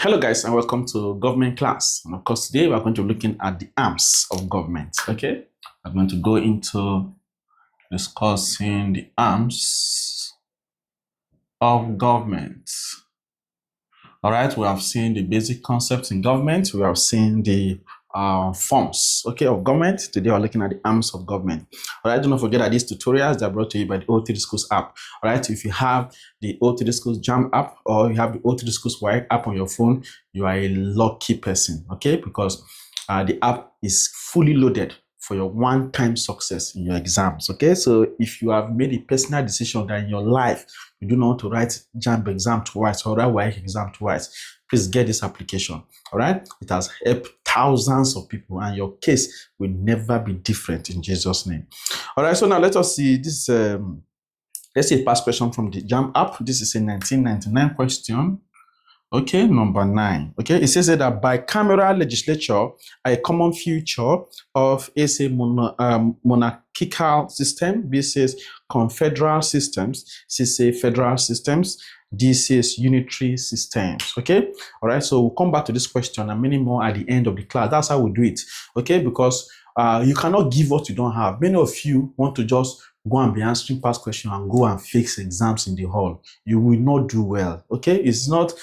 Hello guys, and welcome to government class. And of course, today we're going to be looking at the arms of government. Okay, we're going to go into discussing the arms of government. All right, we have seen the basic concepts in government. We have seen the forms, okay, of government. Today we're looking at the arms of government. All right, do not forget that these tutorials are brought to you by the O3 Schools app. All right, if you have the O3 Schools JAMB app or you have the O3 Schools WAEC app on your phone, you are a lucky person, okay, because the app is fully loaded for your one-time success in your exams, okay? So if you have made a personal decision that in your life you do not want to write JAMB exam twice or write WAEC exam twice, please get this application, all right? It has helped thousands of people and your case will never be different in Jesus' name. All right, so now let us see this, let's see a past question from the JAMB app. This is a 1999 question. Okay, number 9. Okay, it says that bicameral legislature are a common feature of A monarchical system. B says confederal systems. C says federal systems. D says unitary systems. Okay, all right. So we'll come back to this question and many more at the end of the class. That's how we do it. Okay, because you cannot give what you don't have. Many of you want to just go and be answering past questions and go and fix exams in the hall. You will not do well. Okay, it's not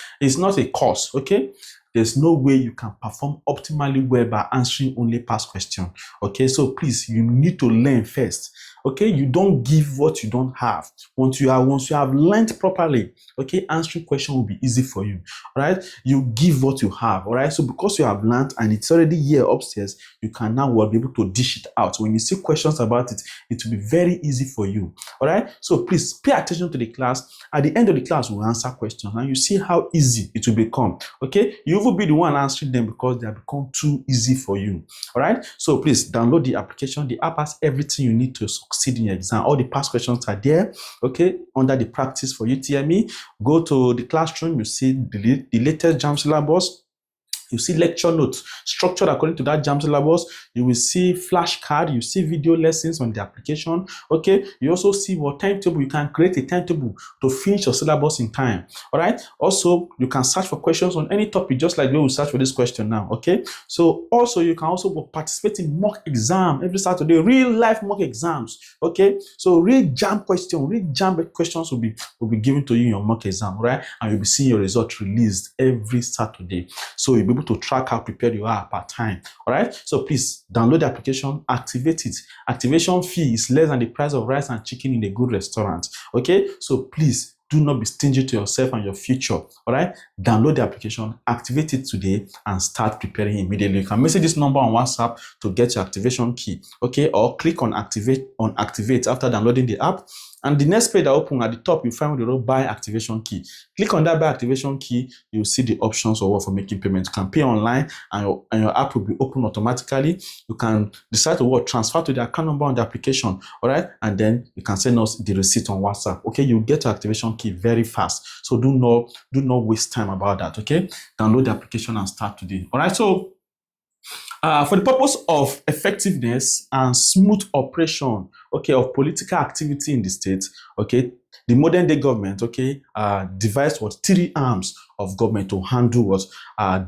a course. Okay, there's no way you can perform optimally well by answering only past questions. Okay, so please, you need to learn first. Okay, you don't give what you don't have. Once you have learned properly, okay, answering question will be easy for you. All right, you give what you have. All right, so because you have learned and it's already here upstairs, you can now be able to dish it out. When you see questions about it, it will be very easy for you. All right, so please pay attention to the class. At the end of the class, we'll answer questions and you see how easy it will become. Okay, you will be the one answering them because they have become too easy for you. All right, so please download the application. The app has everything you need to succeed in your exam. All the past questions are there, okay, under the practice for UTME. Go to the classroom, you see the latest JAMB syllabus. You see lecture notes structured according to that JAMB syllabus. You will see flashcard. You see video lessons on the application. Okay. You also see what timetable. You can create a timetable to finish your syllabus in time. All right. Also, you can search for questions on any topic, just like we will search for this question now. Okay. So also, you can also participate in mock exam every Saturday, real life mock exams. Okay. So real JAMB questions will be given to you in your mock exam, right? And you'll be seeing your results released every Saturday. So you'll be able to track how prepared you are per time. All right, so please download the application, activate it. Activation fee is less than the price of rice and chicken in a good restaurant. Okay, so please do not be stingy to yourself and your future. All right, download the application, activate it today, and start preparing immediately. You can message this number on WhatsApp to get your activation key. Okay, or click on activate after downloading the app. And the next page that opens at the top, you find the word buy activation key. Click on that buy activation key, you'll see the options for making payments. You can pay online and your app will be open automatically. You can decide to transfer to the account number on the application, all right? And then you can send us the receipt on WhatsApp. Okay, you'll get your activation key very fast. So do not waste time about that, okay? Download the application and start today. All right, so for the purpose of effectiveness and smooth operation, okay, of political activity in the state, okay, the modern day government, okay, devised 3 arms of government to handle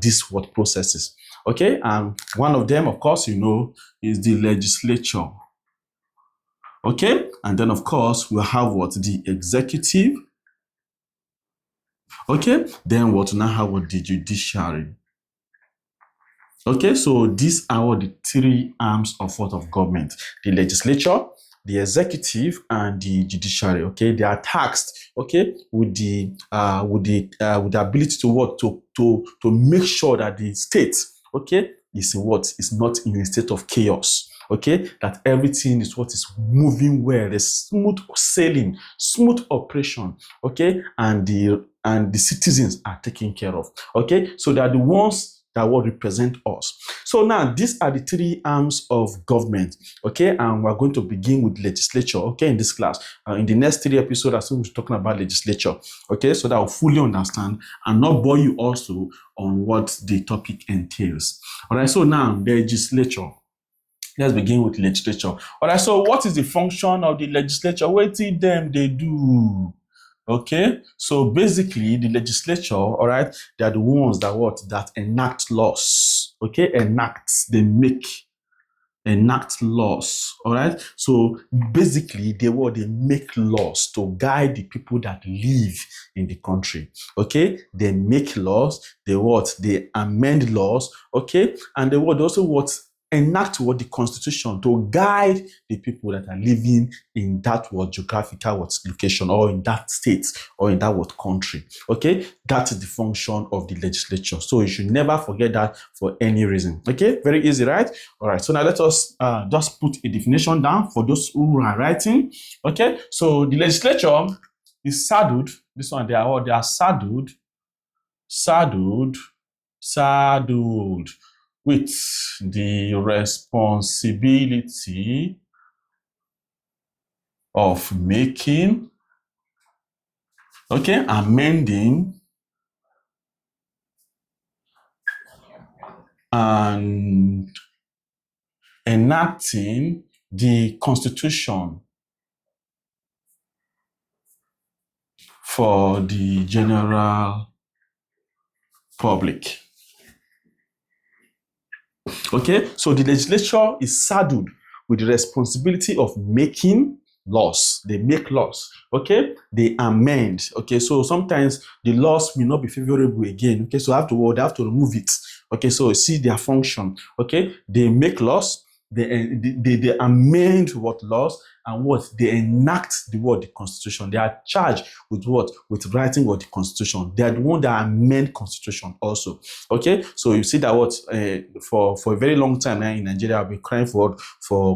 these processes, okay, and one of them, of course, you know, is the legislature, okay, and then of course we have the executive, okay, then now have the judiciary. Okay, so these are the 3 arms of government: the legislature, the executive, and the judiciary. Okay, they are tasked, okay, with the ability to make sure that the state, okay, is not in a state of chaos. Okay, that everything is moving well, there's smooth sailing, smooth operation. Okay, and the citizens are taken care of. Okay, so they are the ones that will represent us. So now these are the 3 arms of government, okay, and we're going to begin with legislature, okay, in this class. In the next 3 episodes, we'll be talking about legislature, okay, so that we'll fully understand and not bore you also on what the topic entails. All right, so now legislature. Let's begin with legislature. All right, so what is the function of the legislature? What did they do? Okay, so basically the legislature, all right, they are the ones that enact laws. Okay, enact laws. All right. So basically, they make laws to guide the people that live in the country. Okay. They make laws. They amend laws. Okay. And they also enact the constitution to guide the people that are living in that geographical location, or in that state, or in that country. Okay. That is the function of the legislature. So you should never forget that for any reason. Okay. Very easy, right? All right, so now let us just put a definition down for those who are writing. Okay, so the legislature is saddled. This one, they are saddled with the responsibility of making, okay, amending, and enacting the Constitution for the general public. Okay, so the legislature is saddled with the responsibility of making laws. They make laws. Okay, they amend. Okay, so sometimes the laws may not be favorable again. Okay, so they have to remove it. Okay, so see their function. Okay, they make laws. They amend laws, and they enact the constitution. They are charged with with writing the constitution. They are the one that amend constitution also. Okay, so you see that for a very long time now in Nigeria, I've been crying for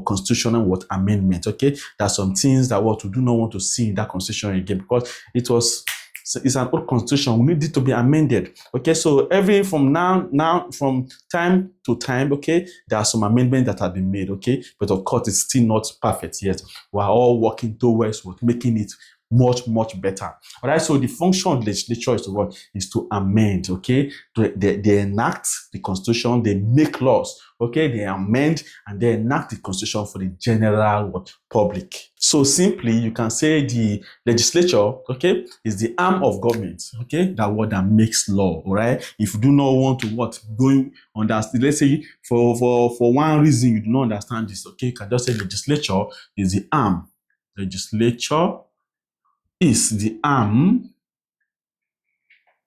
constitutional amendment. Okay, there are some things that we do not want to see in that constitution again, because it's an old constitution. We need it to be amended. Okay, so from time to time, okay, there are some amendments that have been made. Okay, but of course, it's still not perfect yet. We are all working towards making it much better. All right, so the function of the legislature is to amend. Okay, they enact the constitution, they make laws. Okay, they amend and they enact the constitution for the general public. So simply, you can say the legislature, okay, is the arm of government. Okay, that makes law. All right, if you do not want to going understand, let's say for one reason you do not understand this, okay, you can just say legislature is the arm. Legislature is the arm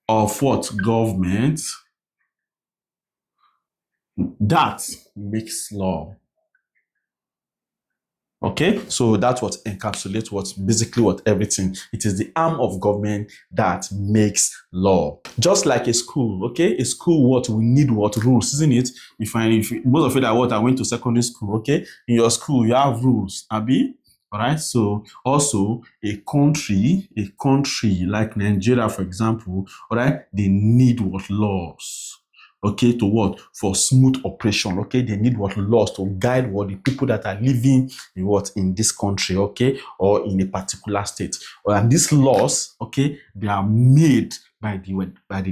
of government that makes law. Okay, so that's what encapsulates basically everything. It is the arm of government that makes law. Just like a school, okay? A school, we need rules, isn't it? If most of you that I went to secondary school, okay? In your school, you have rules, Abi? All right, so also a country like Nigeria, for example, all right, they need laws. Okay, for smooth operation. Okay, they need laws to guide the people that are living in this country, okay, or in a particular state. And these laws, okay, they are made by the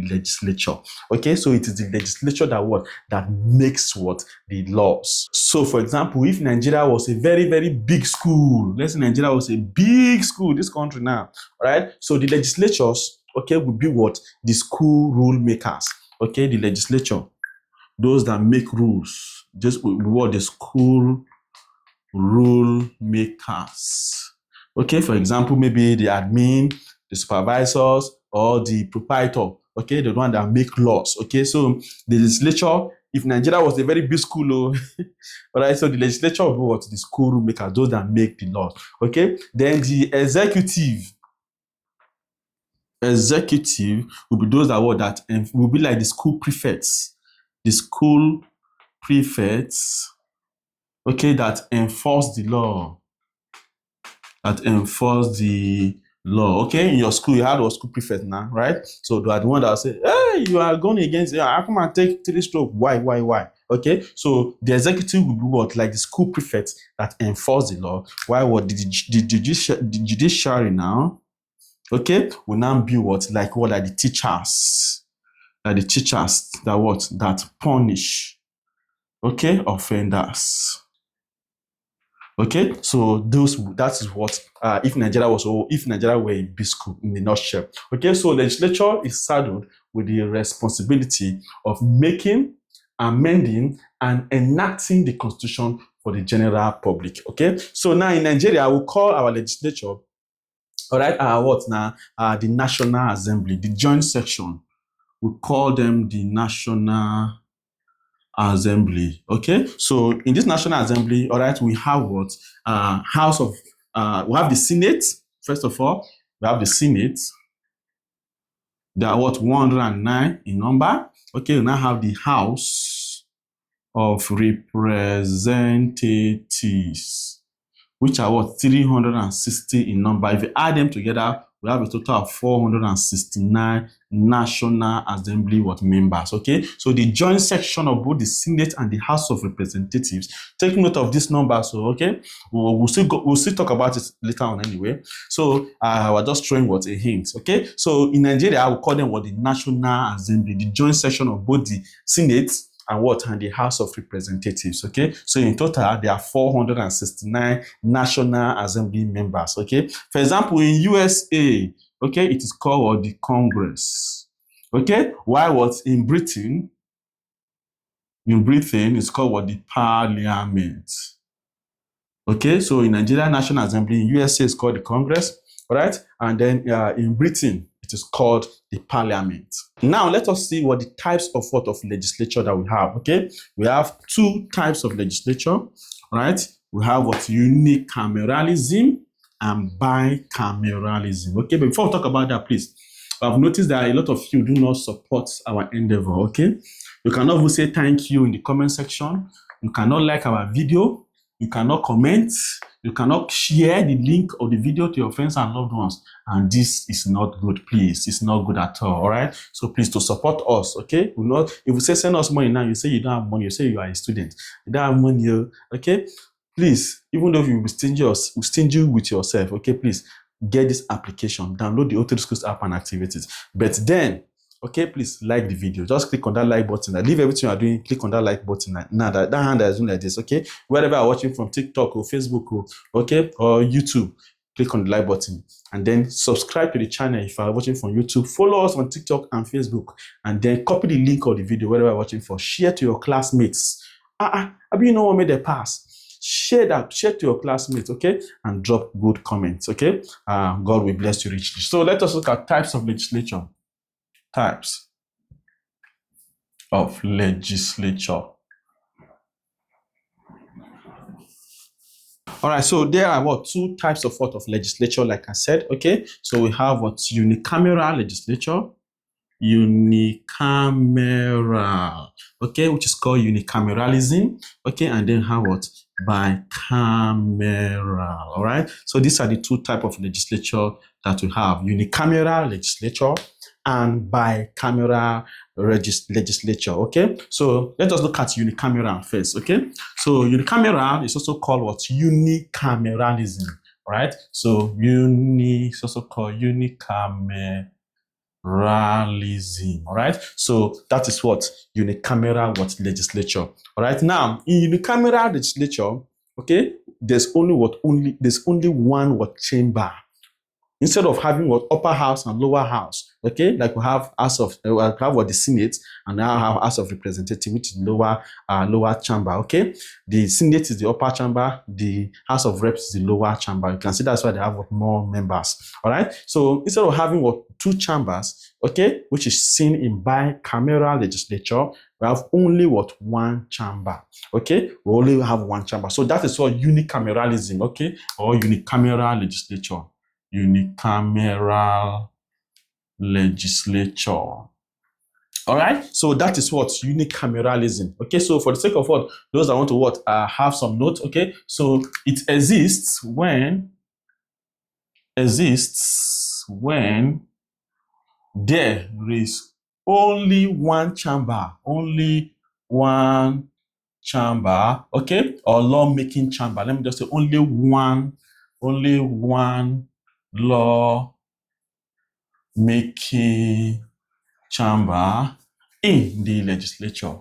legislature. Okay, so it is the legislature that makes the laws. So, for example, if Nigeria was a very big school, let's say Nigeria was a big school, this country now, right? So the legislatures, okay, would be the school rule makers. Okay, the legislature, those that make rules, just what the school rule makers. Okay, for example, maybe the admin, the supervisors, or the proprietor. Okay, the one that make laws. Okay, so the legislature, if Nigeria was a very big school, all right, so the legislature will be the school rule makers, those that make the laws. Okay, then the executive will be those that will be like the school prefects. The school prefects, okay, that enforce the law. Okay, in your school, you had a school prefect now, right? So they are the one that will say, hey, you are going against it. I come and take 3 strokes. Why? Okay, so the executive will be like the school prefects that enforce the law. Why the judiciary now? Okay, will now be like the teachers. The teachers that punish, okay, offenders. Okay, so that is what if Nigeria were a biscuit in a nutshell. Okay, so legislature is saddled with the responsibility of making, amending, and enacting the constitution for the general public. Okay, so now in Nigeria, we call our legislature, all right, the National Assembly, the joint section. We call them the National Assembly. Okay, so in this National Assembly, all right, we have what? We have the Senate. First of all, we have the Senate. They are what? 109 in number. Okay, we now have the House of Representatives, which are what? 360 in number. If you add them together, we have a total of 469 National Assembly members. Okay, so the joint section of both the Senate and the House of Representatives. Take note of this number. So okay, we'll still talk about it later on anyway. So we're just throwing a hint. Okay, so in Nigeria, I will call them the National Assembly, the joint section of both the Senate and the House of Representatives. Okay, so in total there are 469 National Assembly members. Okay, for example, in USA, okay, it is called the Congress. Okay, while in Britain it's called the Parliament. Okay, so in Nigeria, National Assembly, in USA is called the Congress, right? And then in Britain, it is called the Parliament. Now, let us see what the types of legislature that we have. Okay, we have two types of legislature, right? We have unicameralism and bicameralism. Okay, but before we talk about that, please, I've noticed that a lot of you do not support our endeavor. Okay, you cannot even say thank you in the comment section. You cannot like our video. You cannot comment. You cannot share the link of the video to your friends and loved ones. And this is not good, please. It's not good at all right? So please, to support us, okay? If you say send us money now, you say you don't have money, you say you are a student. You don't have money, okay? Please, even though you will stingy with yourself, okay, please, get this application. Download the Auto Schools app and activate it. But then, okay, please like the video. Just click on that like button. Leave everything you are doing. Click on that like button. Now that hand is doing like this, okay? Wherever you are watching from, TikTok or Facebook or YouTube, click on the like button and then subscribe to the channel if you are watching from YouTube. Follow us on TikTok and Facebook, and then copy the link of the video wherever you are watching for. Share to your classmates. You know what made a pass? Share to your classmates, okay? And drop good comments, okay? God will bless you richly. So let us look at types of legislature. Types of legislature. All right, so there are two types of legislature, like I said, okay? So we have unicameral legislature, unicameral, okay, which is called unicameralism, okay, and then have bicameral, all right? So these are the two types of legislature that we have: unicameral legislature and bicameral legislature. Okay, so let us look at unicameral first. Okay, so unicameral is also called unicameralism. All right, so is also called unicameralism. All right, so that is unicameral legislature. All right, now in unicameral legislature, okay, there's only one chamber. Instead of having upper house and lower house, okay, like we have the Senate, and now have House of Representatives, which is lower chamber. Okay, the Senate is the upper chamber, the House of Reps is the lower chamber. You can see that's why they have more members. All right, so instead of having two chambers, okay, which is seen in bicameral legislature, we have only one chamber. Okay, we only have one chamber. So that is unicameralism, okay, or unicameral legislature. Unicameral legislature. All right, so that is unicameralism. Okay, so for the sake of those that want to have some notes, okay, so it exists when there is only one chamber, okay, or law-making chamber. Let me just say only one law-making chamber in the legislature.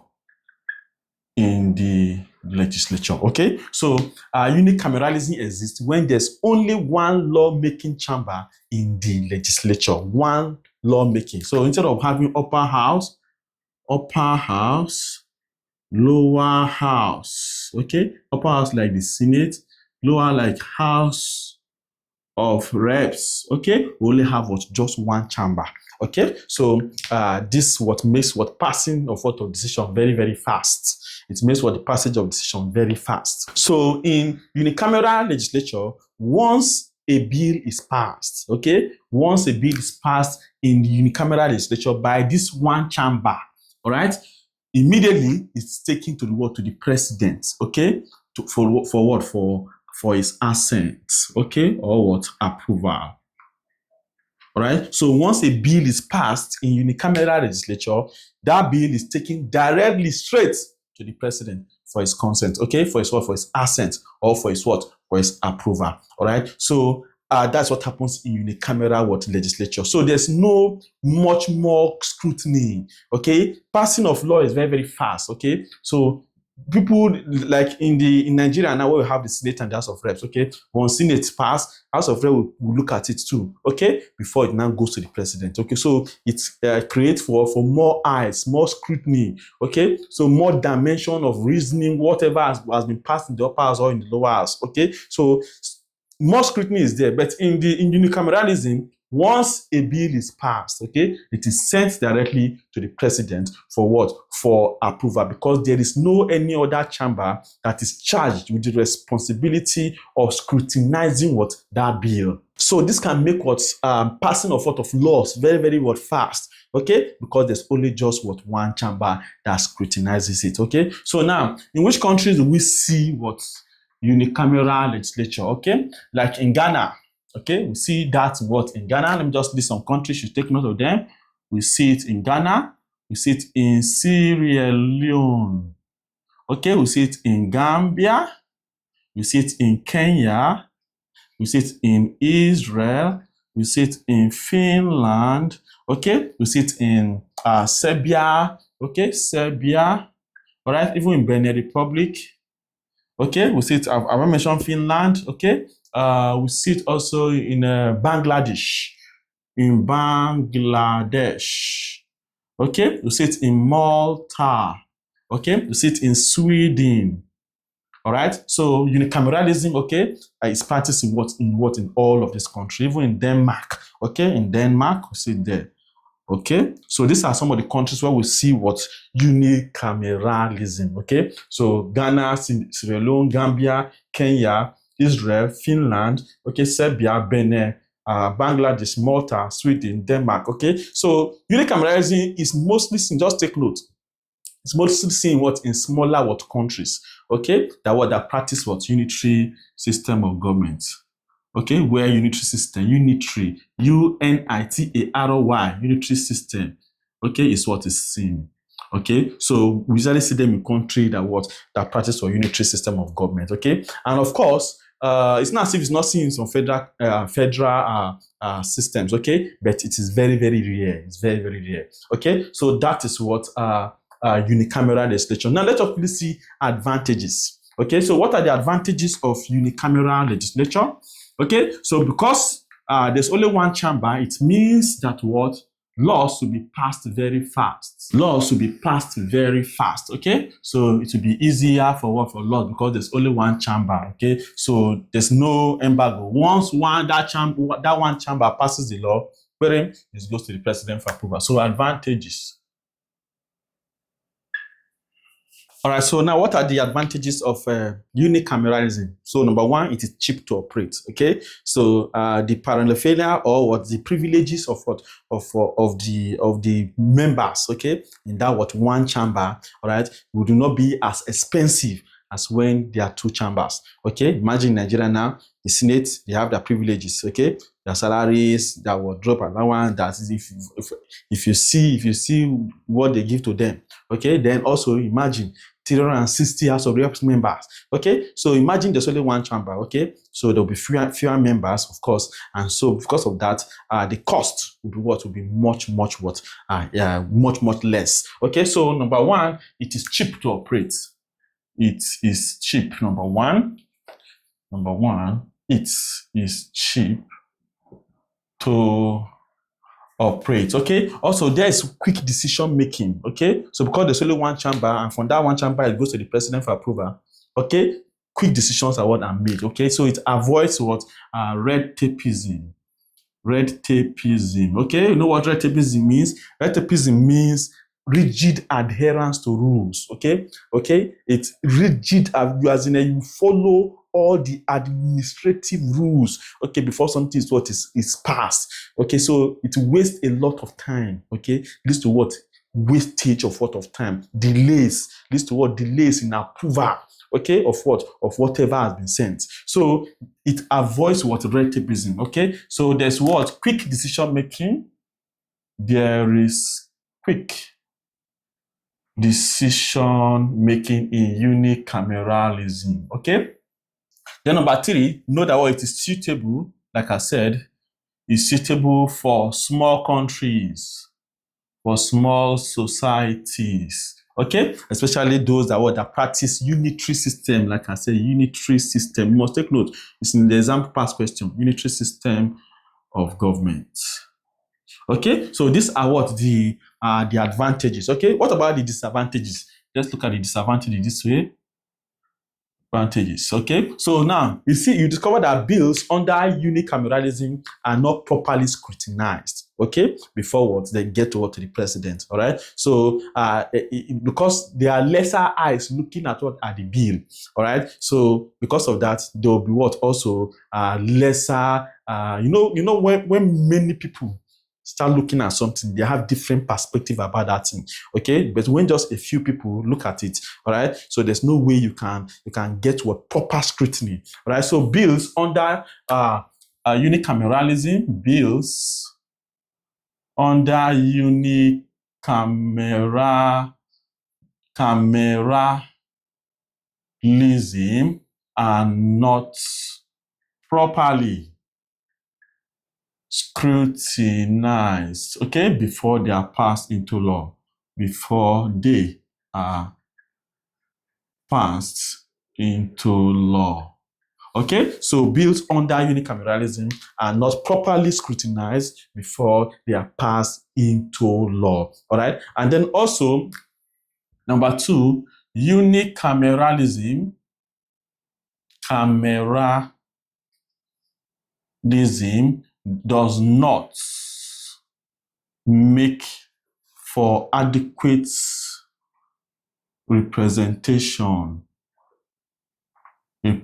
in the legislature. Okay, so unicameralism exists when there's only one lawmaking chamber in the legislature, one lawmaking. So instead of having upper house, lower house, okay, upper house like the Senate, lower like House of Reps, okay, we only have what, just one chamber. Okay, so this what makes what passing of what of decision very, very fast. It makes what the passage of decision very fast. So in unicameral legislature, once a bill is passed, okay, once a bill is passed in the unicameral legislature by this one chamber, all right, immediately it's taken to the what, to the president, okay, for what, for his assent, okay, or what, approval. All right. So once a bill is passed in unicameral legislature, that bill is taken directly straight to the president for his consent, okay, for his what, for his assent, or for his what, for his approval. All right. So that's what happens in unicameral what, legislature. So there's no much more scrutiny. Okay, passing of law is very, very fast. Okay, so people like in Nigeria now, where we have the Senate and the House of Reps, okay, when Senate pass, House of Reps will look at it too, okay, before it now goes to the president, okay. So it creates for more eyes, more scrutiny, okay, so more dimension of reasoning, whatever has been passed in the upper house or in the lower house, okay. So more scrutiny is there, but in unicameralism, once a bill is passed, okay, it is sent directly to the president for what? For approval, because there is no any other chamber that is charged with the responsibility of scrutinizing what? That bill. So this can make what passing of what of laws very, very what fast, okay, because there's only just what one chamber that scrutinizes it, okay. So now, in which countries do we see what unicameral legislature? Okay, like in Ghana. Okay, we see that what in Ghana. Let me just list some countries, you take note of them. We see it in Ghana, we see it in Sierra Leone, okay, we see it in Gambia, we see it in Kenya, we see it in Israel, we see it in Finland, okay, we see it in Serbia, okay, Serbia, all right, even in Benin Republic, okay, we see it, I've mentioned Finland, okay, we see it also in Bangladesh, okay, we see it in Malta, okay, we see it in Sweden, all right. So unicameralism, okay, is practiced in all of this country, even in Denmark, okay, in Denmark, we see it there. Okay, so these are some of the countries where we see what unicameralism. Okay, so Ghana, Sierra Leone, Gambia, Kenya, Israel, Finland, okay, Serbia, Benin, Bangladesh, Malta, Sweden, Denmark. Okay, so unicameralism is mostly seen, just take note, it's mostly seen what in smaller what countries, okay, that practice what unitary system of government. Okay, where unitary system, unitary, UNITARY, unitary system, okay, is what is seen. Okay, so we usually see them in country that practice a unitary system of government. Okay, and of course, it's not as if it's not seen in some federal systems. Okay, but it is very, very rare. It's very, very rare. Okay, so that is what unicameral legislation. Now let's quickly see advantages. Okay, so what are the advantages of unicameral legislature? Okay, so because there's only one chamber, it means that what? Laws will be passed very fast. Laws will be passed very fast, okay? So it will be easier for laws because there's only one chamber, okay? So there's no embargo. Once that one chamber passes the law, it goes to the president for approval. So advantages. All right, so now what are the advantages of unicameralism? So number one, it is cheap to operate, okay? So the paraphernalia or what the privileges of the members, okay, in that one chamber, all right, will do not be as expensive as when there are two chambers, okay? Imagine Nigeria now, the Senate, they have their privileges, okay? Their salaries, their wardrobe allowance, that is if you see what they give to them, okay? Then also imagine 360 House of Reps members, okay? So imagine there's only one chamber, okay? So there'll be fewer members, of course, and so because of that, the cost will be much less, okay? So number one, it is cheap to operate. it is cheap. Number one, it is cheap to operate. Okay. Also, there is quick decision making. Okay. So because there's only one chamber, and from that one chamber it goes to the president for approval. Okay. Quick decisions are what are made. Okay. So it avoids what red tapeism. Red tapeism. Okay. You know what red tapeism means? Red tapeism means rigid adherence to rules. Okay. Okay. It's rigid as in you follow all the administrative rules, okay, before something is passed. Okay, so it wastes a lot of time. Okay, leads to what? Wastage of what? Of time. Delays. Leads to what? Delays in approval. Okay, of what? Of whatever has been sent. So it avoids what? Red tapeism. Okay, so there's what? Quick decision making. There is quick decision making in unicameralism. Okay. Then number three, know that what it is suitable, like I said, is suitable for small countries, for small societies, okay? Especially those that practice unitary system, like I said, unitary system. You must take note. It's in the exam past question, unitary system of government. Okay, so these are what the advantages. Okay, what about the disadvantages? Let's look at the disadvantages this way. Advantages. Okay, so now you discover that bills under unicameralism are not properly scrutinized. Okay, before what they get to the president. All right, so because there are lesser eyes looking at the bill. All right, so because of that, there will be what also lesser. When many people start looking at something, they have different perspective about that thing. Okay, but when just a few people look at it, all right, so there's no way you can get what proper scrutiny. All right, so bills under unicameralism, bills under unicameralism are not properly scrutinized, okay, before they are passed into law. Before they are passed into law. Okay, so bills under unicameralism are not properly scrutinized before they are passed into law. All right, and then also, number two, unicameralism does not make for adequate representation in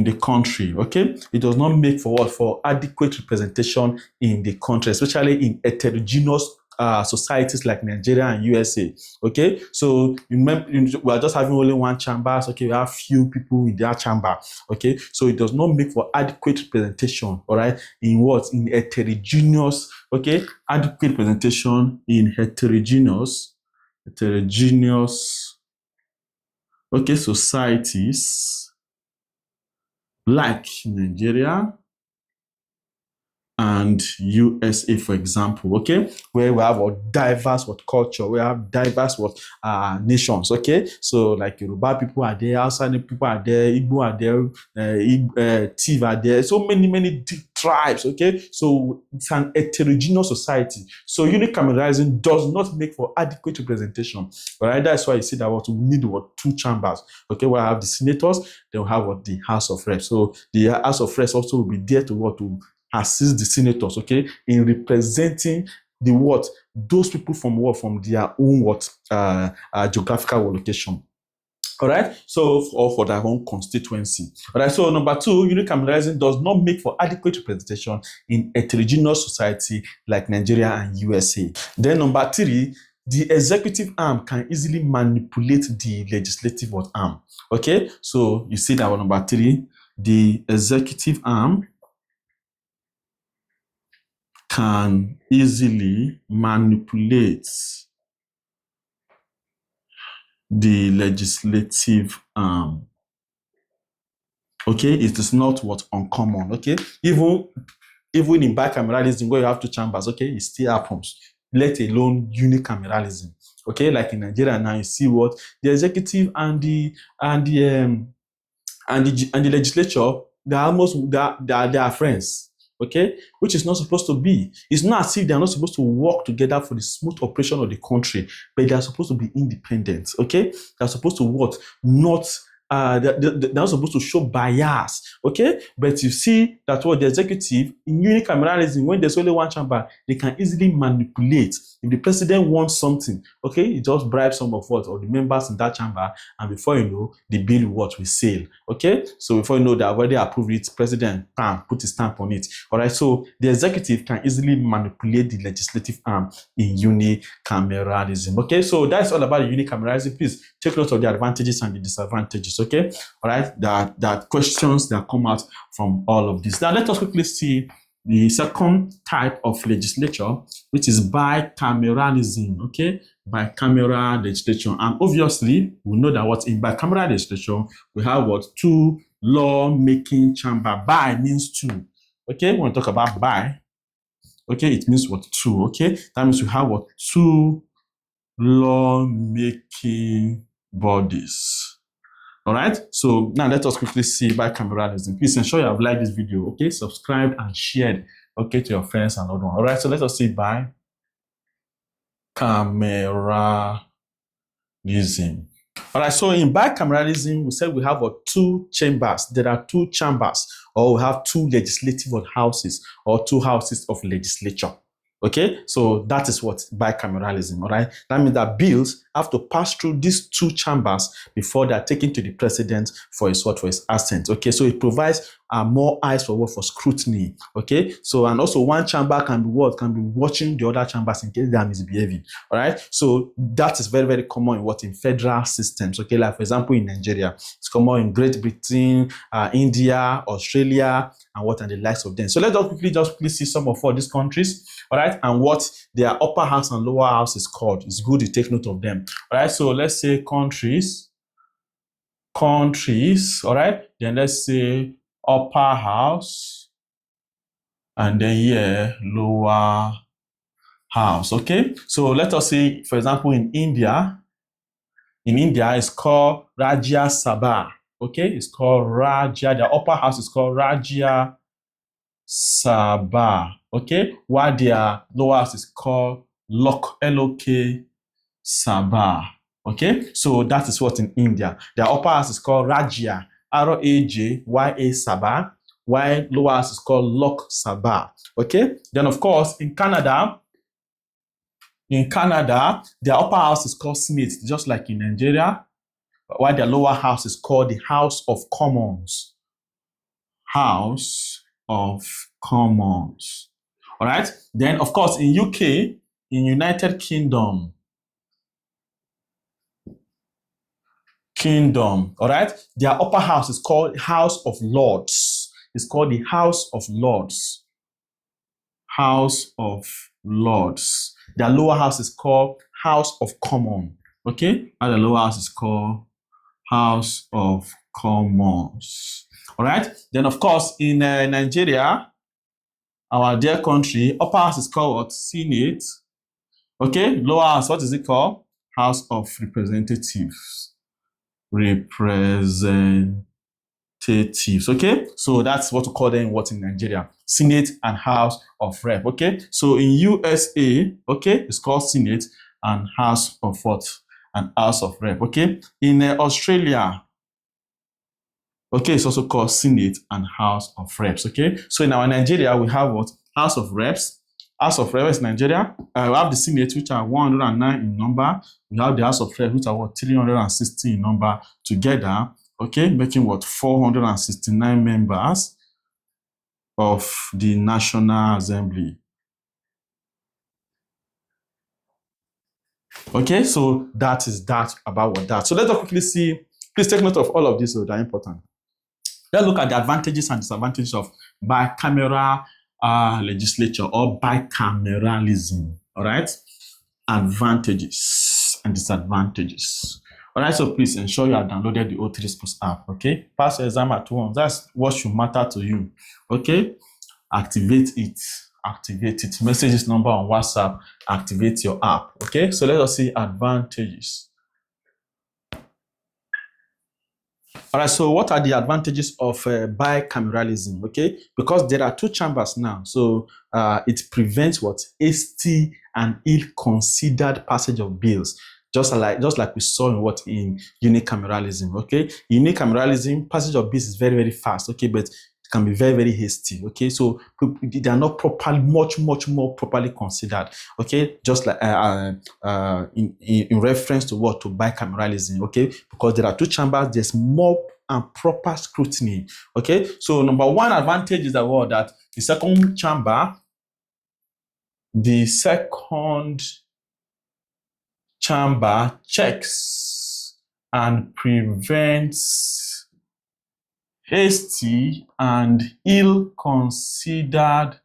the country. Okay, it does not make for what? For adequate representation in the country, especially in heterogeneous societies like Nigeria and USA. Okay, so we are just having only one chamber. Okay, we have few people in their chamber. Okay, so it does not make for adequate representation. All right, in what? In heterogeneous. Okay, adequate representation in heterogeneous. Okay, societies like Nigeria and USA, for example, okay, where we have a diverse culture, we have diverse nations, okay, so like Yoruba people are there, Hausa people are there, Igbo are there, Tiv are there, so many tribes, okay, so it's an heterogeneous society. So unicameralism does not make for adequate representation. All right, that's why you see that we need two chambers. Okay, we have the senators, then we have the House of Reps. So the House of Reps also will be there to assist the senators, okay, in representing those people from their own geographical location. All right, so for their own constituency. All right, so number two, unicameralism does not make for adequate representation in heterogeneous society like Nigeria and USA. Then number three, the executive arm can easily manipulate the legislative arm. Okay, so you see that one, number three, the executive arm can easily manipulate the legislative arm. Okay, it is not uncommon. Okay, even in bicameralism where you have two chambers, okay, it still happens. Let alone unicameralism. Okay, like in Nigeria now, you see what the executive and the legislature, they are friends. Okay, which is not supposed to be. It's not as if they are not supposed to work together for the smooth operation of the country, but they are supposed to be independent. Okay, they are supposed to what? Not they're not supposed to show bias, okay? But you see that what the executive in unicameralism, when there's only one chamber, they can easily manipulate. If the president wants something, okay, he just bribes some of what or the members in that chamber, and before you know, the bill will sail. Okay, so before you know, they have already approved it, president put his stamp on it. All right, so the executive can easily manipulate the legislative arm in unicameralism. Okay, so that's all about unicameralism. Please take note of the advantages and the disadvantages. Okay, all right, that questions that come out from all of this. Now let us quickly see the second type of legislature, which is bicameralism. Okay, bicameral legislation. And obviously we know that what in bicameral legislation we have what? Two law-making chamber. Bi means two. Okay, when we talk about bi, okay, it means what? Two. Okay, that means we have what? Two law-making bodies. All right, so now let us quickly see bicameralism. Please ensure you have liked this video, okay? Subscribe and shared, okay, to your friends and other one. All right, so let us see bicameralism. All right, so in bicameralism, we said we have two chambers. There are two chambers, or we have two legislative houses, or two houses of legislature. Okay, so that is what bicameralism, all right? That means that bills have to pass through these two chambers before they are taken to the president for his assent. Okay, so it provides more eyes for scrutiny. Okay, so and also one chamber can be watching the other chambers in case they are misbehaving. All right, so that is very, very common in federal systems. Okay, like for example in Nigeria, it's common in Great Britain, India, Australia, and the likes of them. So let's quickly see some of all these countries. All right, and what their upper house and lower house is called. It's good to take note of them. All right, so let's say countries. All right, then let's say upper house, and then here lower house. Okay, so let us say, for example, in India, it's called Rajya Sabha. Okay, it's called Rajya. The upper house is called Rajya Sabha. Okay, while their lower house is called Lok Sabha. Okay, so that is what in India. Their upper house is called Rajya, Rajya Sabha, while lower house is called Lok Sabha. Okay, then of course in Canada, their upper house is called Senate, just like in Nigeria, while their lower house is called the House of Commons. House of Commons. All right. Then, of course, in UK, in United Kingdom, all right, their upper house is called House of Lords. It's called the House of Lords. House of Lords. Their lower house is called House of Commons. Okay, and the lower house is called House of Commons. All right. Then, of course, in Nigeria, our dear country, upper house is called what? Senate. Okay, lower house, what is it called? House of Representatives. Okay, so that's what we call them in Nigeria, Senate and House of Rep. Okay, so in USA, okay, it's called Senate and House of what? And House of Rep. Okay, in Australia, okay, it's also called Senate and House of Reps. Okay, so in our Nigeria, we have what? House of Reps. House of Reps in Nigeria. We have the Senate, which are 109 in number. We have the House of Reps, which are what? 360 in number together. Okay, making what? 469 members of the National Assembly. Okay, so that is that about what that. So let's quickly see. Please take note of all of this, so they're important. Let's look at the advantages and disadvantages of bicameral legislature or bicameralism. All right, advantages and disadvantages. All right, so please ensure you have downloaded the O3 Sports app. Okay, pass your exam at once. That's what should matter to you. Okay, activate it activate it. Message this number on WhatsApp, activate your app. Okay, so let us see advantages. All right, so what are the advantages of bicameralism? Okay, because there are two chambers now, so it prevents what hasty and ill-considered passage of bills, just like we saw in unicameralism. Okay, unicameralism passage of bills is very, very fast. Okay, but it can be very, very hasty. Okay, so they are not properly, much more properly considered. Okay, just like in reference to what, to bicameralism. Okay, because there are two chambers, there's more and proper scrutiny. Okay, so number one advantage is that the second chamber checks and prevents hasty and ill-considered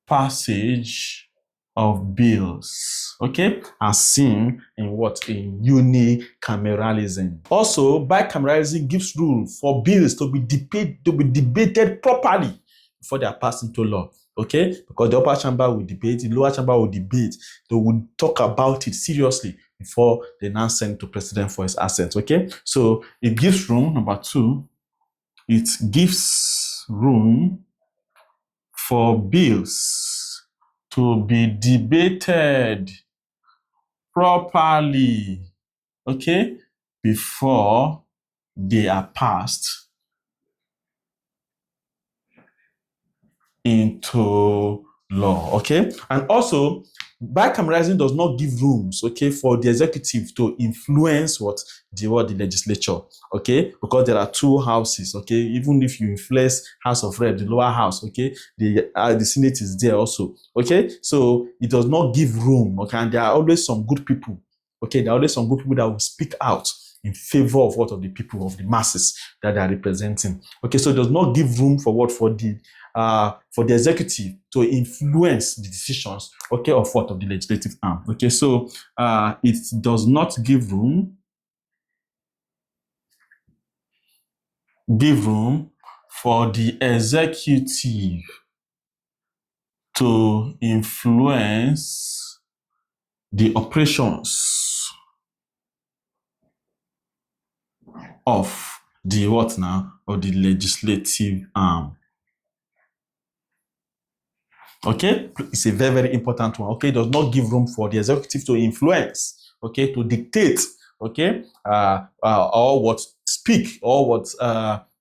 passage of bills, okay, as seen in unicameralism. Also, bicameralism gives room for bills to be debated properly before they are passed into law. Okay, because the upper chamber will debate, the lower chamber will debate, they will talk about it seriously before they now send it to president for his assent. Okay, so it gives room. Number two, it gives room for bills to be debated properly, okay, before they are passed into law. Okay, and also bicameralism does not give rooms, okay, for the executive to influence the legislature, okay, because there are two houses. Okay, even if you influence House of Rep, the lower house, okay, the Senate is there also. Okay, so it does not give room. Okay, and there are always some good people. Okay, there are always some good people that will speak out in favor of the people, of the masses that they are representing. Okay, so it does not give room for the executive to influence the decisions, okay, of the legislative arm. Okay, so it does not give room for the executive to influence the operations of the the legislative arm. Okay, it's a very, very important one. Okay, it does not give room for the executive to influence, okay, to dictate, okay, or speak, or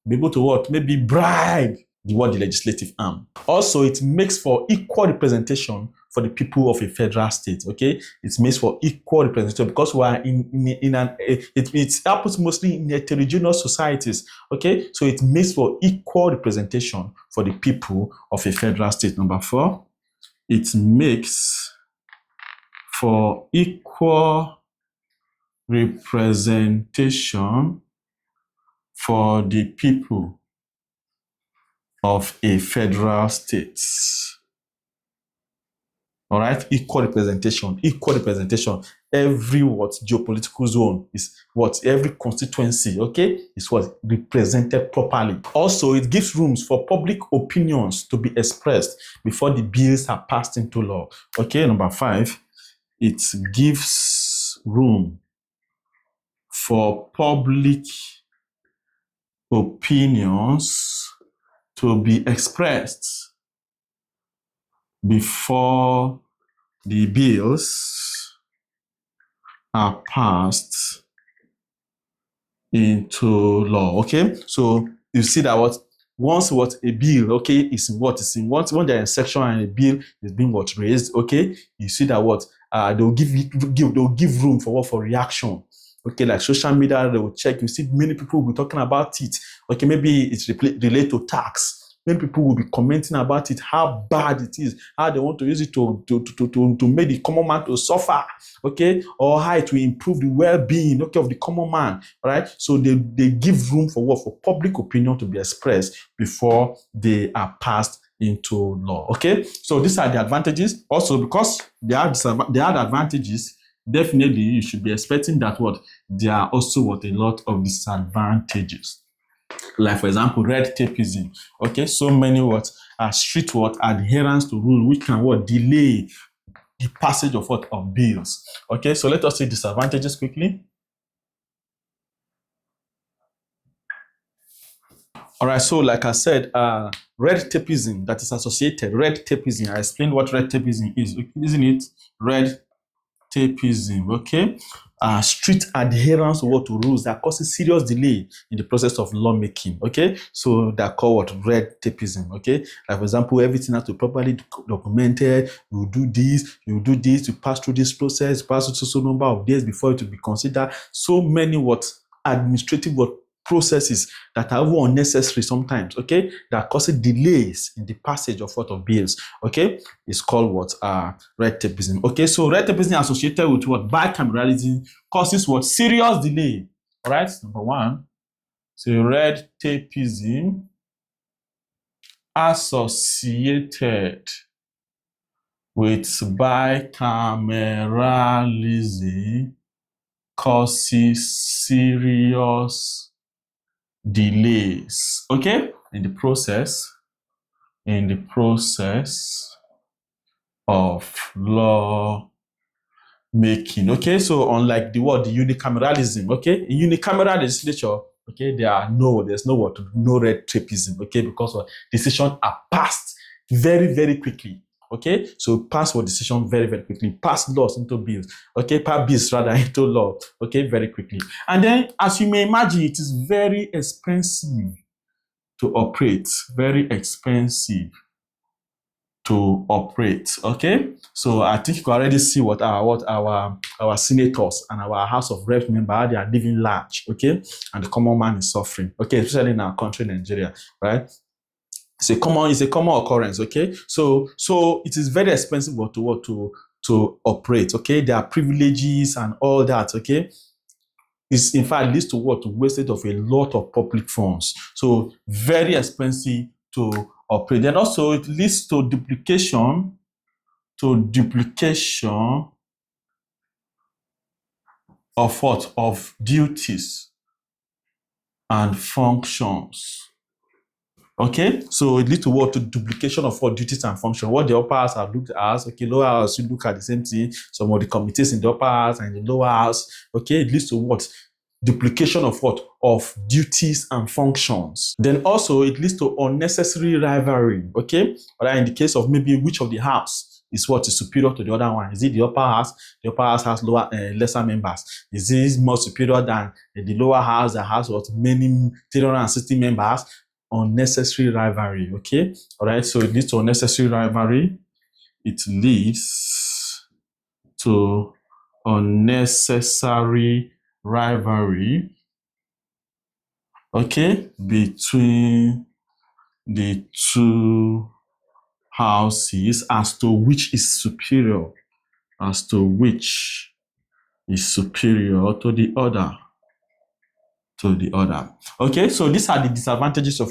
be able to maybe bribe the legislative arm. Also, it makes for equal representation for the people of a federal state. Okay, it makes for equal representation because we are it happens mostly in heterogeneous societies. Okay, so it makes for equal representation for the people of a federal state. Number four, it makes for equal representation for the people of a federal state. All right, equal representation. Every geopolitical zone is every constituency, okay, is represented properly. Also, it gives rooms for public opinions to be expressed before the bills are passed into law. Okay, number five, it gives room for public opinions to be expressed before the bills are passed into law. Okay, so you see that once a bill, okay, is once they're in section and a bill is being raised, okay, you see that they'll give room for reaction. Okay, like social media, they will check. You see many people will be talking about it. Okay, maybe it's related to tax. Many people will be commenting about it, how bad it is, how they want to use it to make the common man to suffer, okay, or how it will improve the well-being, okay, of the common man, right? So they give room for public opinion to be expressed before they are passed into law. Okay, so these are the advantages. Also, because they are advantages, definitely you should be expecting that there are also a lot of disadvantages. Like, for example, red tapeism. Okay, so many strict what adherence to rule, which can what delay the passage of what of bills. Okay, so let us see disadvantages quickly. All right, so like I said, red tapeism that is associated. Red tapeism. I explained what red tapeism is, isn't it? Red tapeism. Okay, strict adherence to rules that causes serious delay in the process of lawmaking. Okay, so they're called what red tapeism. Okay, like for example, everything has to be properly documented. You do this, you do this, you pass through this process, pass through so number of days before it will be considered. So many what administrative what processes that are even unnecessary sometimes, okay, that causes delays in the passage of what of bills, okay, it's called what red tapeism. Okay, so red tapeism associated with what bicameralism causes what serious delay. All right, number one, so red tapeism associated with bicameralism causes serious delays, okay, in the process of law making. Okay, so unlike the unicameralism, okay, in unicameral legislature, okay, there's no red tapeism, okay, because decisions are passed very, very quickly. Okay, so pass what decision very, very quickly, pass laws into bills, okay, pass bills rather into law, okay, very quickly. And then, as you may imagine, it is very expensive to operate, very expensive to operate. Okay, so I think you can already see what our senators and our House of Reps members, they are living large, okay, and the common man is suffering, okay, especially in our country, Nigeria, right? It's a common occurrence, okay. So it is very expensive to operate, okay. There are privileges and all that, okay. It's in fact leads to wastage of a lot of public funds. So very expensive to operate. Then also it leads to duplication of what? Of duties and functions. Okay, so it leads to what? To duplication of what? Duties and functions. What the upper house have looked at, okay, lower house, you look at the same thing. Some of the committees in the upper house and the lower house, okay, it leads to what? Duplication of what? Of duties and functions. Then also it leads to unnecessary rivalry, okay? Or in the case of maybe which of the house is what is superior to the other one. Is it the upper house? The upper house has lesser members. Is this more superior than the lower house that has what? Many 360 members? Unnecessary rivalry, okay? All right, so it leads to unnecessary rivalry. It leads to unnecessary rivalry, okay, between the two houses as to which is superior, to the other. Okay, so these are the disadvantages of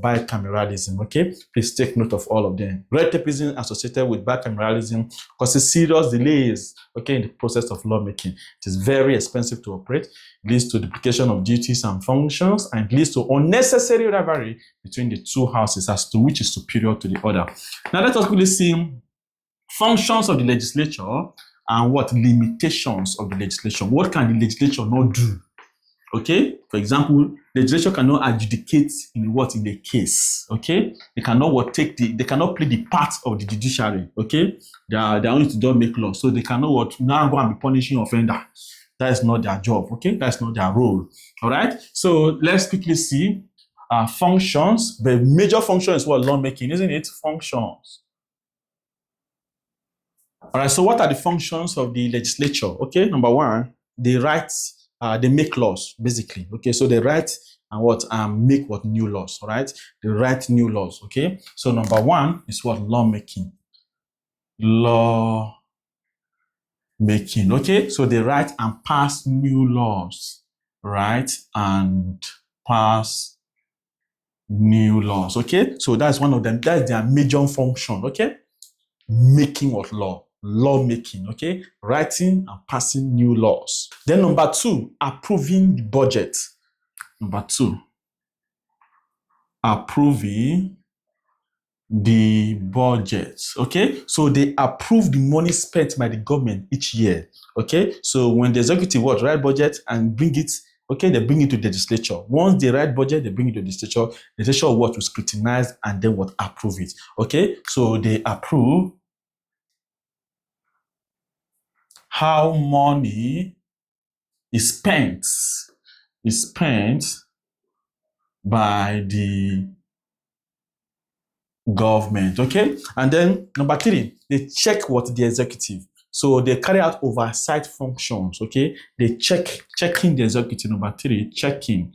bicameralism, okay? Please take note of all of them. Red tapeism associated with bicameralism causes serious delays, okay, in the process of lawmaking. It is very expensive to operate, it leads to duplication of duties and functions, and leads to unnecessary rivalry between the two houses as to which is superior to the other. Now let us quickly see functions of the legislature and what limitations of the legislation. What can the legislature not do? Okay, for example, the legislature cannot adjudicate in a case. Okay, they cannot they cannot play the part of the judiciary. Okay, they are only to do make law, so they cannot now go and be punishing offender. That is not their job. Okay, that's not their role. All right, so let's quickly see functions. The major function is what? Lawmaking, isn't it? Functions. All right, so what are the functions of the legislature? Okay, number one, they make laws, basically. Okay, so they write and make new laws, all right? They write new laws, okay? So number one is what? Lawmaking. Okay? So they write and pass new laws, right? And pass new laws, okay? So that's one of them. That's their major function, okay? Making of lawmaking, okay? Writing and passing new laws. Then number two, approving the budget. Number two, approving the budget. Okay, so they approve the money spent by the government each year. Okay, so when the executive write budget and bring it, okay, they bring it to the legislature. Once they write budget, they bring it to the legislature. The legislature will scrutinize and then approve it. Okay, so they approve how money is spent by the government. Okay, and then number 3, they check what the executive. So they carry out oversight functions. Okay, they checking the executive. Number 3, checking,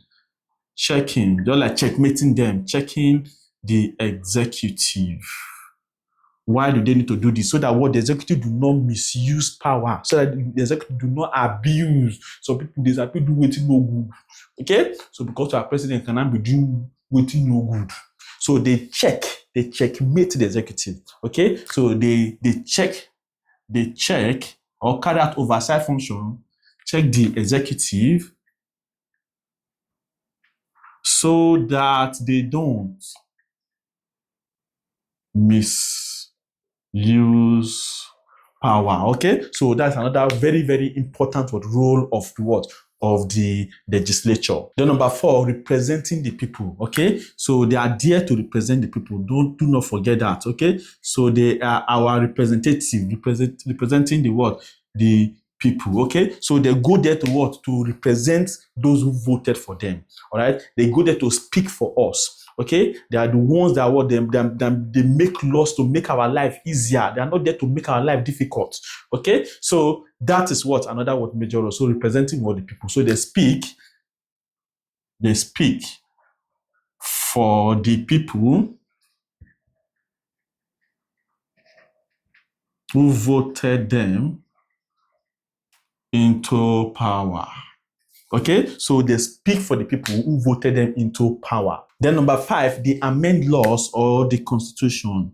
just like checkmating them, checking the executive. Why do they need to do this? So that the executive do not misuse power, so that the executive do not abuse. So people disappear, do waiting no good. Okay, so because our president cannot be doing waiting no good, so they checkmate the executive. Okay, so they check or carry out oversight function, check the executive, so that they don't misuse power. Okay, so that's another very, very important role of of the legislature. Then number 4, representing the people. Okay, so they are there to represent the people. Do not forget that. Okay, so they are our representative, representing the people. Okay, so they go there to represent those who voted for them. All right, they go there to speak for us. Okay, they are the ones that they make laws to make our life easier. They are not there to make our life difficult. Okay, so that is another major role. So representing the people. So they speak for the people who voted them into power. Okay, so they speak for the people who voted them into power. Then number 5, they amend laws or the constitution.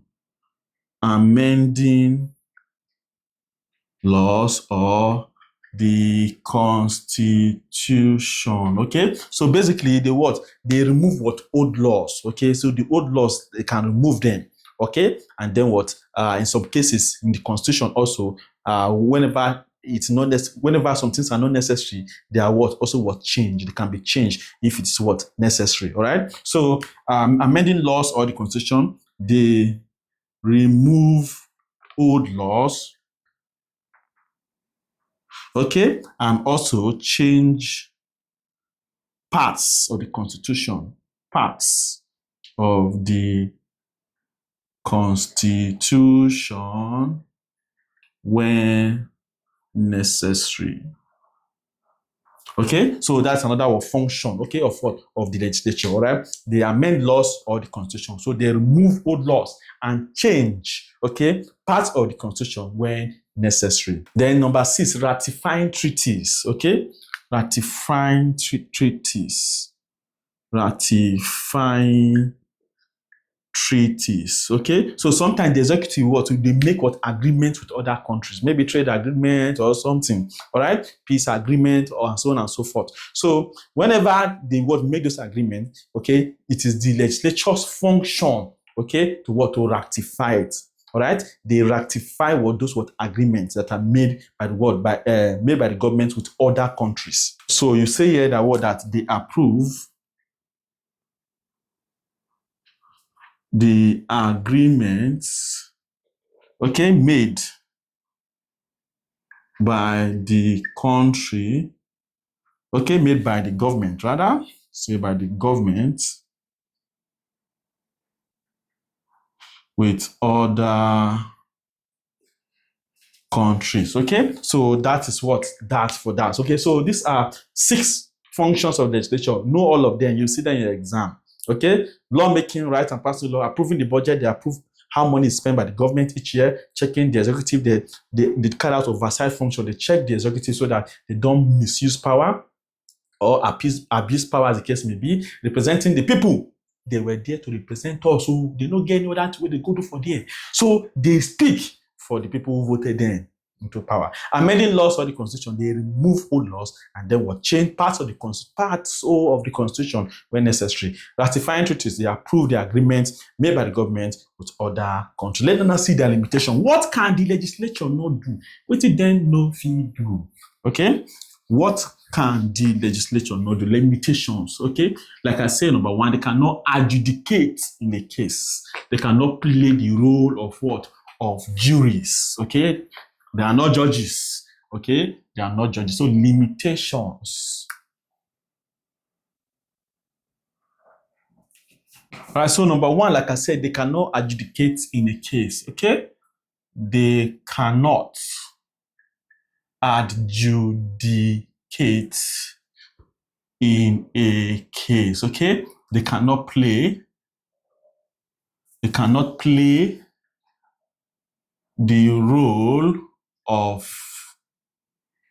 Amending laws or the constitution. Okay, so basically they remove old laws. Okay, so the old laws, they can remove them. Okay, and then in some cases in the constitution also, whenever it's not whenever some things are not necessary, they are also changed. They can be changed if it's necessary. All right, so amending laws or the constitution, they remove old laws, okay, and also change parts of the constitution, when necessary. Okay, so that's another function, okay, of the legislature. All right, they amend laws or the constitution. So they remove old laws and change, okay, parts of the constitution when necessary. Then number 6, ratifying treaties. Okay, ratifying treaties. Okay, so sometimes the executive they make agreements with other countries, maybe trade agreement or something. All right, peace agreement or so on and so forth. So whenever they make those agreements, okay, it is the legislature's function, okay, to ratify it. All right, they ratify those agreements that are made by made by the government with other countries. So you say here that they approve the agreements, okay, made by the country, okay, made by the government, rather, say by the government with other countries. Okay, so that is that's for that. Okay, so these are 6 functions of the legislature. Know all of them. You see them in your exam. Okay, lawmaking, right and passing law, approving the budget. They approve how money is spent by the government each year, checking the executive. They carry out oversight function. They check the executive so that they don't misuse power or abuse power, as the case may be. Representing the people. They were there to represent us, so they don't get any other way they go do for there. So they speak for the people who voted them. into power. Amending laws for the constitution, they remove old laws and then what change parts of the constitution when necessary. Ratifying treaties, they approve the agreements made by the government with other countries. Let us see their limitation. What can the legislature not do? What did then no fee do? Okay, what can the legislature not do? Limitations. Okay, like I said, number one, they cannot adjudicate in a case. They cannot play the role of what? Of juries. Okay, they are not judges. Okay, they are not judges. So limitations. All right, so number one, like I said, they cannot adjudicate in a case. Okay, they cannot adjudicate in a case. Okay, they cannot play the role of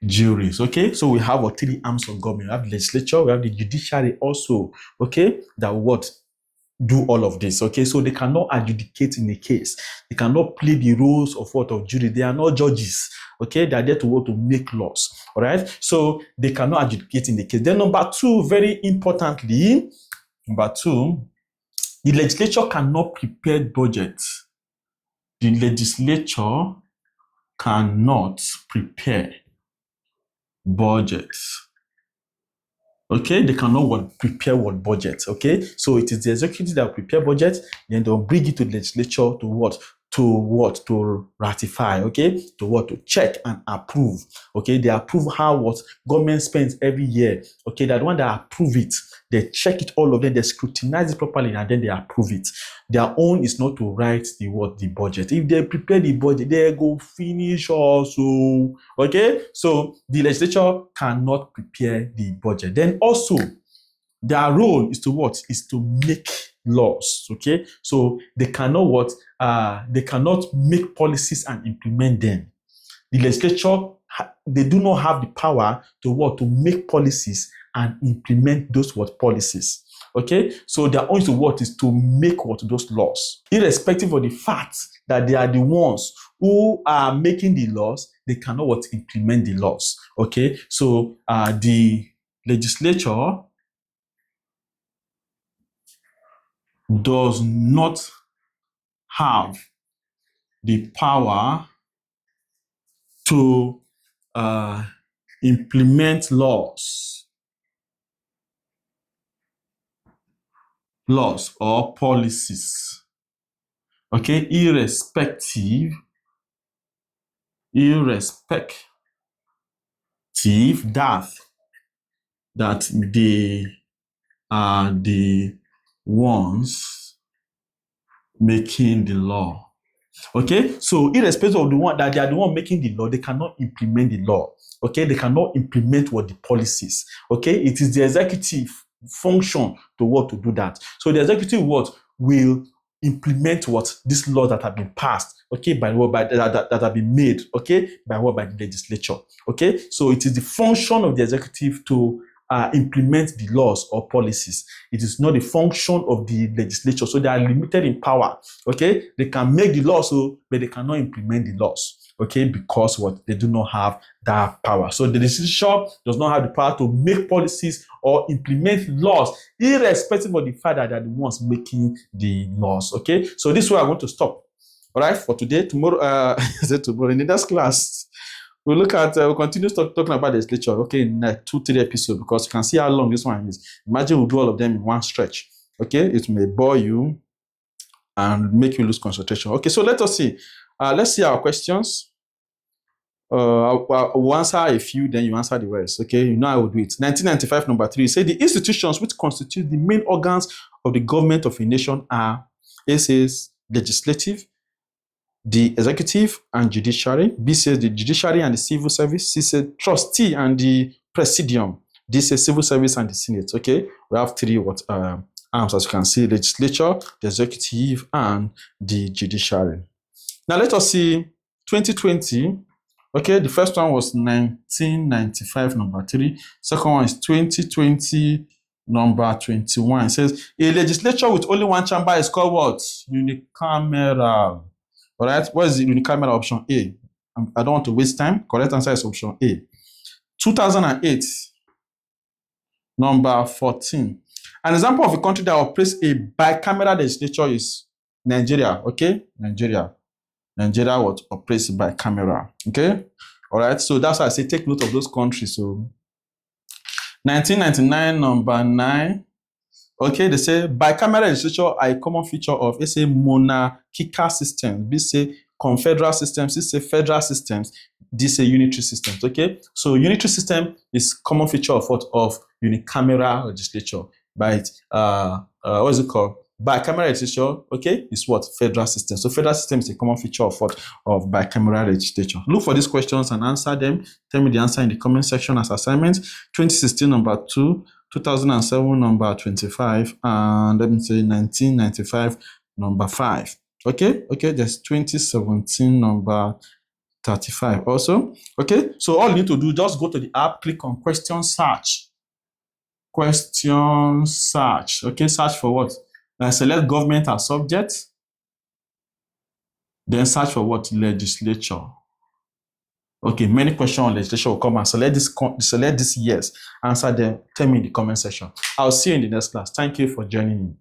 juries. Okay, so we have what 3 arms of government. We have the legislature, we have the judiciary also. Okay, that what do all of this. Okay, so they cannot adjudicate in a case. They cannot play the roles of what? Of jury. They are not judges. Okay, they are there to what? To make laws. All right, so they cannot adjudicate in the case. Then number 2, very importantly, number 2, the legislature cannot prepare budget. The legislature cannot prepare budget. Okay, they cannot prepare what budget. Okay, so it is the executive that will prepare budget, then they'll bring it to the legislature to what? To ratify. Okay, to what? To check and approve. Okay, they approve how what government spends every year. Okay, they're the one that approve it. They check it, all of them, they scrutinize it properly, and then they approve it. Their own is not to write the budget. If they prepare the budget, they go finish also. Okay, so the legislature cannot prepare the budget. Then also, their role is to what? Is to make laws. Okay, so they cannot what? They cannot make policies and implement them. The legislature, they do not have the power to what? To make policies and implement those what policies. Okay, so their own to what? Is to make what? Those laws, irrespective of the fact that they are the ones who are making the laws. They cannot what? Implement the laws. Okay, so the legislature does not have the power to implement laws or policies. Okay, irrespective that they are the ones making the law. Okay, so irrespective of the one that they are the one making the law, they cannot implement the law. Okay, they cannot implement what the policies. Okay, it is the executive function to what? To do that. So the executive what? Will implement what? These laws that have been passed. Okay, by what? By that have been made. Okay, by what? By the legislature. Okay, so it is the function of the executive to implement the laws or policies. It is not the function of the legislature. So they are limited in power. Okay, they can make the laws, but they cannot implement the laws. Okay, because what? They do not have that power. So the legislature does not have the power to make policies or implement laws, irrespective of the fact that they are the ones making the laws. Okay, so this is where I'm going to stop. All right, for today. Tomorrow, tomorrow in the next class, we'll look at, we'll continue talking about the legislature, okay, in 2-3 episodes, because you can see how long this one is. Imagine we'll do all of them in one stretch. Okay, it may bore you and make you lose concentration. Okay, so let us see. Let's see our questions. I'll answer a few, then you answer the rest. Okay, you know I will do it. 1995, number 3, say the institutions which constitute the main organs of the government of a nation are, A says legislative, the executive and judiciary. B says the judiciary and the civil service. C says trustee and the presidium. D says civil service and the senate. Okay, we have 3 arms, as you can see: legislature, the executive, and the judiciary. Now let us see 2020. Okay, the first one was 1995, number 3. Second one is 2020, number 21. It says a legislature with only one chamber is called what? Unicameral. All right, what is the unicameral? Option A. I don't want to waste time. Correct answer is option A. 2008, number 14. An example of a country that operates a bicameral legislature is Nigeria. Okay, Nigeria what operates bicameral. Okay, all right. So that's why I say take note of those countries. So 1999, number 9. Okay, they say bicameral legislature are a common feature of, let's say, monarchical systems. B say confederal systems. C say federal systems. D say unitary systems. Okay, so unitary system is common feature of what? Of unicameral legislature. Right? What is it called? Bicameral legislature, okay, is what? Federal system. So federal system is a common feature of what? Of bicameral legislature. Look for these questions and answer them. Tell me the answer in the comment section as assignment. 2016, number 2. 2007, number 25. And let me say 1995, number 5. Okay, there's 2017, number 35 also. Okay, so all you need to do, just go to the app, click on question search. Question search. Okay, search for what? Select government as subject. Then search for what? Legislature. Okay, many questions on legislature will come and select this yes. Answer them. Tell me in the comment section. I'll see you in the next class. Thank you for joining me.